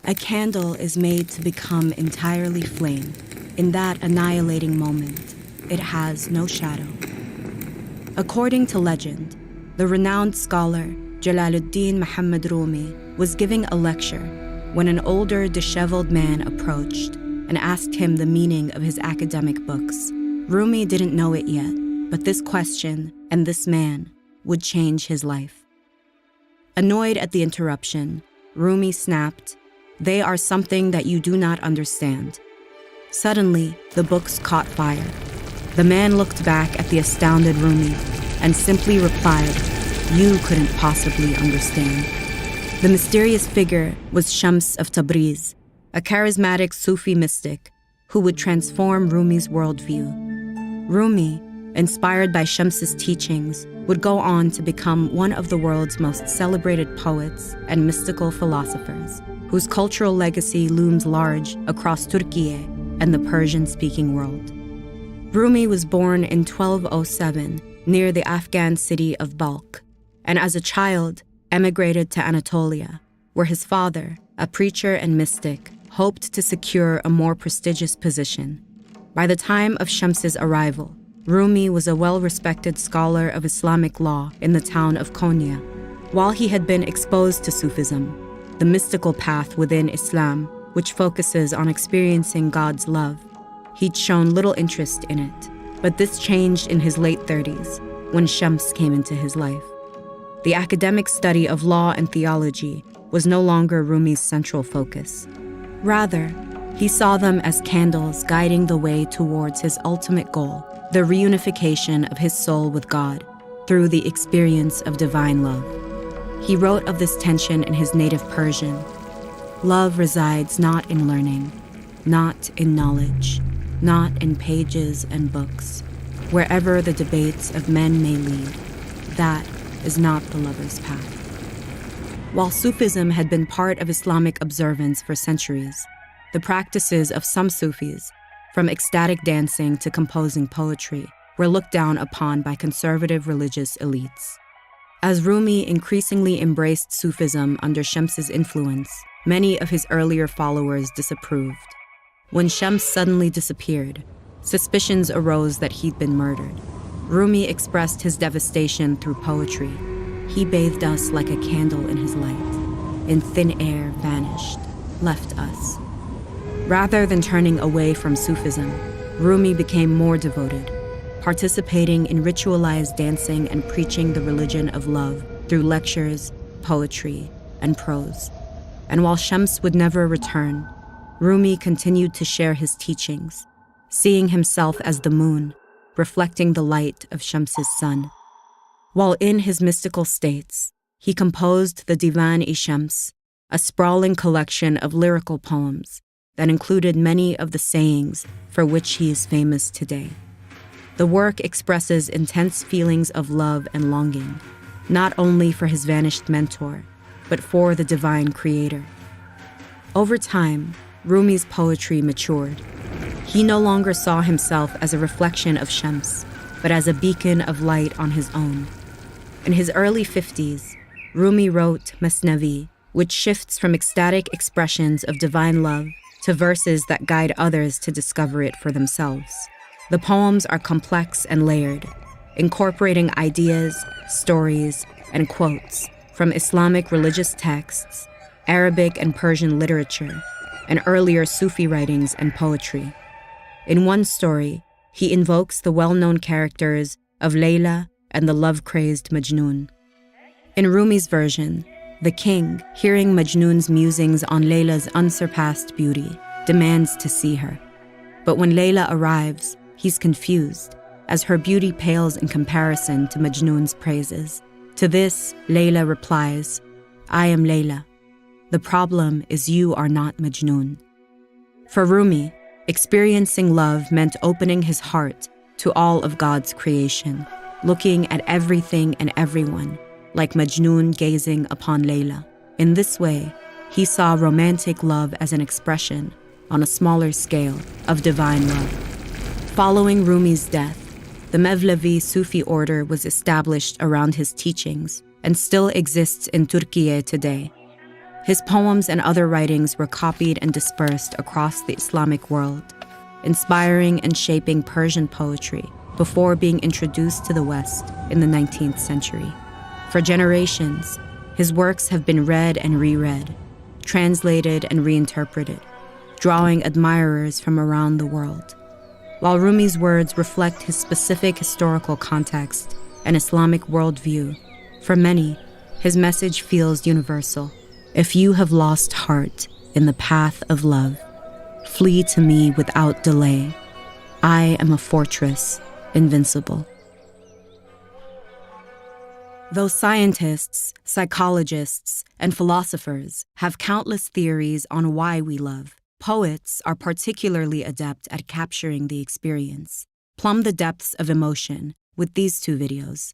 A candle is made to become entirely flame. In that annihilating moment, it has no shadow. According to legend, the renowned scholar Jalaluddin Muhammad Rumi was giving a lecture when an older, disheveled man approached and asked him the meaning of his academic books. Rumi didn't know it yet, but this question and this man would change his life. Annoyed at the interruption, Rumi snapped, "They are something that you do not understand." Suddenly, the books caught fire. The man looked back at the astounded Rumi and simply replied, "You couldn't possibly understand." The mysterious figure was Shams of Tabriz, a charismatic Sufi mystic who would transform Rumi's worldview. Rumi, inspired by Shams's teachings, would go on to become one of the world's most celebrated poets and mystical philosophers, whose cultural legacy looms large across Turkey and the Persian-speaking world. Rumi was born in 1207 near the Afghan city of Balkh, and as a child emigrated to Anatolia, where his father, a preacher and mystic, hoped to secure a more prestigious position. By the time of Shams's arrival, Rumi was a well-respected scholar of Islamic law in the town of Konya. While he had been exposed to Sufism, the mystical path within Islam, which focuses on experiencing God's love, he'd shown little interest in it. But this changed in his late 30s, when Shams came into his life. The academic study of law and theology was no longer Rumi's central focus. Rather, he saw them as candles guiding the way towards his ultimate goal, the reunification of his soul with God through the experience of divine love. He wrote of this tension in his native Persian. "Love resides not in learning, not in knowledge, not in pages and books. Wherever the debates of men may lead, that is not the lover's path." While Sufism had been part of Islamic observance for centuries, the practices of some Sufis, from ecstatic dancing to composing poetry, were looked down upon by conservative religious elites. As Rumi increasingly embraced Sufism under Shams's influence, many of his earlier followers disapproved. When Shams suddenly disappeared, suspicions arose that he'd been murdered. Rumi expressed his devastation through poetry. "He bathed us like a candle in his light. In thin air vanished, left us." Rather than turning away from Sufism, Rumi became more devoted, participating in ritualized dancing and preaching the religion of love through lectures, poetry, and prose. And while Shams would never return, Rumi continued to share his teachings, seeing himself as the moon, reflecting the light of Shams's sun. While in his mystical states, he composed the Divan-e Shams, a sprawling collection of lyrical poems that included many of the sayings for which he is famous today. The work expresses intense feelings of love and longing, not only for his vanished mentor, but for the divine creator. Over time, Rumi's poetry matured. He no longer saw himself as a reflection of Shams, but as a beacon of light on his own. In his early 50s, Rumi wrote Masnavi, which shifts from ecstatic expressions of divine love to verses that guide others to discover it for themselves. The poems are complex and layered, incorporating ideas, stories, and quotes from Islamic religious texts, Arabic and Persian literature, and earlier Sufi writings and poetry. In one story, he invokes the well-known characters of Layla and the love-crazed Majnun. In Rumi's version, the king, hearing Majnun's musings on Layla's unsurpassed beauty, demands to see her. But when Layla arrives, he's confused, as her beauty pales in comparison to Majnun's praises. To this, Layla replies, "I am Layla. The problem is you are not Majnun." For Rumi, experiencing love meant opening his heart to all of God's creation, looking at everything and everyone, like Majnun gazing upon Layla. In this way, he saw romantic love as an expression, on a smaller scale, of divine love. Following Rumi's death, the Mevlevi Sufi order was established around his teachings and still exists in Turkey today. His poems and other writings were copied and dispersed across the Islamic world, inspiring and shaping Persian poetry before being introduced to the West in the 19th century. For generations, his works have been read and reread, translated and reinterpreted, drawing admirers from around the world. While Rumi's words reflect his specific historical context and Islamic worldview, for many, his message feels universal. If you have lost heart in the path of love, flee to me without delay. I am a fortress, invincible. Though scientists, psychologists, and philosophers have countless theories on why we love, poets are particularly adept at capturing the experience. Plumb the depths of emotion with these two videos.